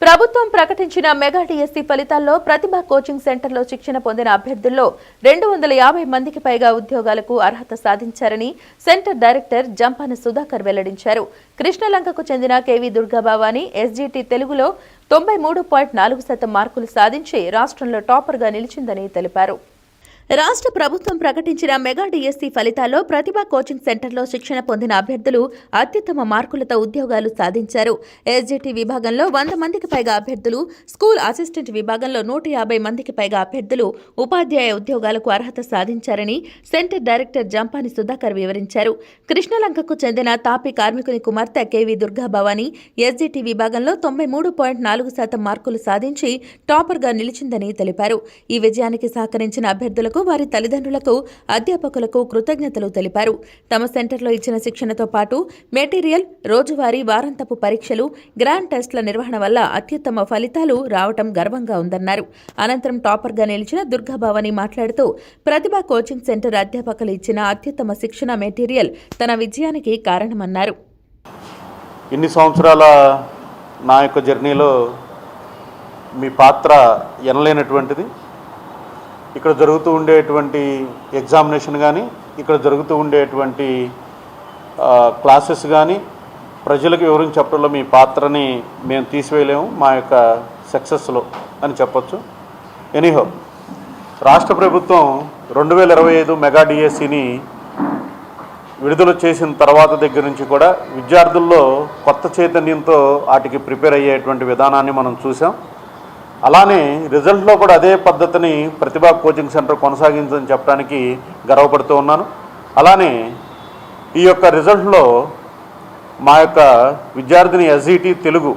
ప్రభుత్వం ప్రకటించిన mega DSC ఫలితాల్లో ప్రతిభ కోచింగ్ సెంటర్లో శిక్షణ పొందిన అభ్యర్థుల్లో 250 మందికి పైగా ఉద్యోగాలకు అర్హత సాధించారని సెంటర్ డైరెక్టర్ జంపాన సుధాకర్ వెల్లడించారు. కృష్ణలంకకు చెందిన కేవీ దుర్గాభవాని ఎస్జీటీ తెలుగులో 93.4% మార్కులు సాధించి రాష్ట్రంలో టాపర్గా నిలిచిందని తెలిపారు. రాష్ట్ర ప్రభుత్వం ప్రకటించిన మెగా డిఎస్సి ఫలితాల్లో ప్రతిభ కోచింగ్ సెంటర్లో శిక్షణ పొందిన అభ్యర్థులు అత్యుత్తమ మార్కులతో ఉద్యోగాలు సాధించారు. ఎస్జీటీ విభాగంలో 100 మందికి పైగా అభ్యర్థులు, స్కూల్ అసిస్టెంట్ విభాగంలో 150 మందికి పైగా అభ్యర్థులు ఉపాధ్యాయ ఉద్యోగాలకు అర్హత సాధించారని సెంటర్ డైరెక్టర్ జంపాని సుధాకర్ వివరించారు. కృష్ణలంకకు చెందిన తాపి కార్మికుని కుమార్తె కేవీ దుర్గాభవాని ఎస్జీటీ విభాగంలో 93.4% మార్కులు సాధించి టాపర్గా నిలిచిందని తెలిపారు. ఈ విజయానికి సహకరించిన అభ్యర్థులకు, వారి తల్లిదండ్రులకు, అధ్యాపకులకు కృతజ్ఞతలు తెలిపారు. తమ సెంటర్లో ఇచ్చిన శిక్షణతో పాటు మెటీరియల్, రోజువారీ, వారాంతపు పరీక్షలు, గ్రాండ్ టెస్టుల నిర్వహణ వల్ల అత్యుత్తమ ఫలితాలు రావటం గర్వంగా ఉందన్నారు. అనంతరం టాపర్గా నిలిచిన దుర్గాభవాని మాట్లాడుతూ ప్రతిభ కోచింగ్ సెంటర్ అధ్యాపకులు ఇచ్చిన అత్యుత్తమ శిక్షణ మెటీరియల్ తన విజయానికి కారణమన్నారు. ఇన్ని సంవత్సరాల నా యొక్క జర్నీలో మీ పాత్ర ఎనలేనటువంటిది. ఇక్కడ జరుగుతూ ఉండేటువంటి ఎగ్జామినేషన్ కానీ, ఇక్కడ జరుగుతూ ఉండేటువంటి క్లాసెస్ కానీ ప్రజలకు వివరించి చెప్పడంలో మీ పాత్రని మేము తీసివేయలేము మా యొక్క సక్సెస్లో అని చెప్పొచ్చు. ఎనీహో, రాష్ట్ర ప్రభుత్వం 2025 మెగా డిఎస్సిని విడుదల చేసిన తర్వాత దగ్గర నుంచి కూడా విద్యార్థుల్లో కొత్త చైతన్యంతో వాటికి ప్రిపేర్ అయ్యేటువంటి విధానాన్ని మనం చూసాం. అలానే రిజల్ట్లో కూడా అదే పద్ధతిని ప్రతిభా కోచింగ్ సెంటర్ కొనసాగించని చెప్పడానికి గర్వపడుతూ ఉన్నాను. అలానే ఈ యొక్క రిజల్ట్లో మా యొక్క విద్యార్థిని ఎస్జీటీ తెలుగు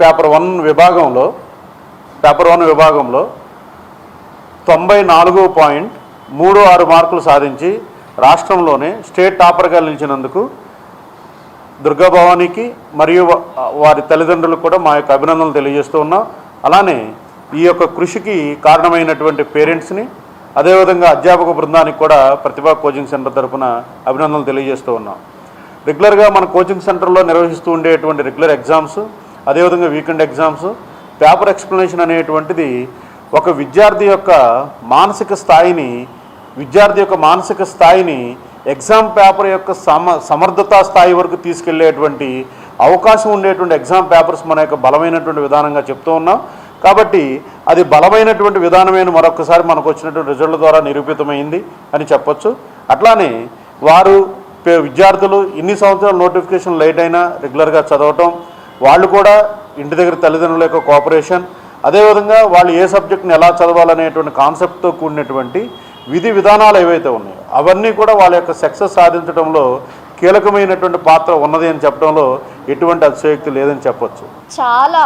పేపర్ 1 విభాగంలో 94.36 మార్కులు సాధించి రాష్ట్రంలోనే స్టేట్ టాపర్గా నిలిచినందుకు దుర్గాభవానికి మరియు వారి తల్లిదండ్రులకు కూడా మా యొక్క అభినందనలు తెలియజేస్తూ ఉన్నాం. అలానే ఈ యొక్క కృషికి కారణమైనటువంటి పేరెంట్స్ని, అదేవిధంగా అధ్యాపక బృందానికి కూడా ప్రతిభా కోచింగ్ సెంటర్ తరఫున అభినందనలు తెలియజేస్తూ ఉన్నాం. రెగ్యులర్గా మన కోచింగ్ సెంటర్లో నిర్వహిస్తూ ఉండేటువంటి రెగ్యులర్ ఎగ్జామ్స్, అదేవిధంగా వీకెండ్ ఎగ్జామ్స్, పేపర్ ఎక్స్ప్లెనేషన్ అనేటువంటిది ఒక విద్యార్థి యొక్క మానసిక స్థాయిని ఎగ్జామ్ పేపర్ యొక్క సమర్థతా స్థాయి వరకు తీసుకెళ్లేటువంటి అవకాశం ఉండేటువంటి ఎగ్జామ్ పేపర్స్ మన యొక్క బలమైనటువంటి విధానంగా చెప్తూ ఉన్నాం. కాబట్టి అది బలమైనటువంటి విధానమైన మరొకసారి మనకు వచ్చినటువంటి రిజల్ట్ ద్వారా నిరూపితమైంది అని చెప్పొచ్చు. అట్లానే విద్యార్థులు ఇన్ని సంవత్సరాల నోటిఫికేషన్ లేట్ అయినా రెగ్యులర్గా చదవటం, వాళ్ళు కూడా ఇంటి దగ్గర తల్లిదండ్రుల యొక్క కోఆపరేషన్, అదేవిధంగా వాళ్ళు ఏ సబ్జెక్ట్ని ఎలా చదవాలనేటువంటి కాన్సెప్ట్తో కూడినటువంటి విధి విధానాలు ఏవైతే ఉన్నాయో అవన్నీ కూడా వాళ్ళ యొక్క సక్సెస్ సాధించడంలో కీలకమైనటువంటి పాత్ర ఉన్నది అని చెప్పడంలో ఎటువంటి అతిశయోక్తి లేదని చెప్పొచ్చు. చాలా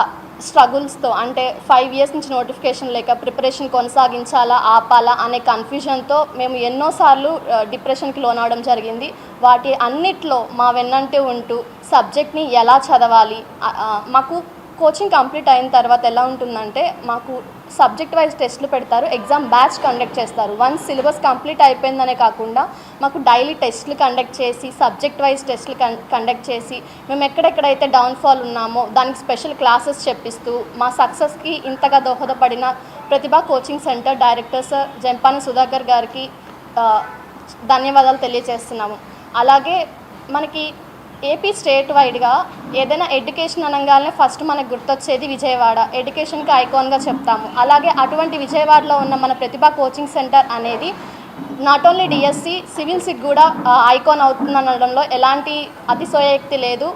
స్ట్రగుల్స్తో, అంటే 5 ఇయర్స్ నుంచి నోటిఫికేషన్ లేక ప్రిపరేషన్ కొనసాగించాలా ఆపాలా అనే కన్ఫ్యూజన్తో మేము ఎన్నోసార్లు డిప్రెషన్కి లోనవడం జరిగింది. వాటి అన్నిట్లో మా వెన్నంటే ఉంటూ సబ్జెక్ట్ని ఎలా చదవాలి, మాకు కోచింగ్ కంప్లీట్ అయిన తర్వాత ఎలా ఉంటుందంటే మాకు సబ్జెక్ట్ వైజ్ టెస్టులు పెడతారు, ఎగ్జామ్ బ్యాచ్ కండక్ట్ చేస్తారు. వన్స్ సిలబస్ కంప్లీట్ అయిపోయిందనే కాకుండా మాకు డైలీ టెస్టులు కండక్ట్ చేసి, సబ్జెక్ట్ వైజ్ టెస్టులు కండక్ట్ చేసి, మేము ఎక్కడెక్కడైతే డౌన్ఫాల్ ఉన్నామో దానికి స్పెషల్ క్లాసెస్ చెప్పిస్తూ మా సక్సెస్కి ఇంతగా దోహదపడిన ప్రతిభా coaching centre director sir Jampani Sudhakar గారికి ధన్యవాదాలు తెలియజేస్తున్నాము. అలాగే మనకి ఏపీ స్టేట్ వైడ్గా ఏదైనా ఎడ్యుకేషన్ అనగానే ఫస్ట్ మనకు గుర్తొచ్చేది విజయవాడ, ఎడ్యుకేషన్కి ఐకాన్గా చెప్తాము. అలాగే అటువంటి విజయవాడలో ఉన్న మన ప్రతిభా కోచింగ్ సెంటర్ అనేది నాట్ ఓన్లీ డిఎస్సి, సివిల్స్కి కూడా ఐకాన్ అవుతుందనడంలో ఎలాంటి అతిశయోక్తి లేదు.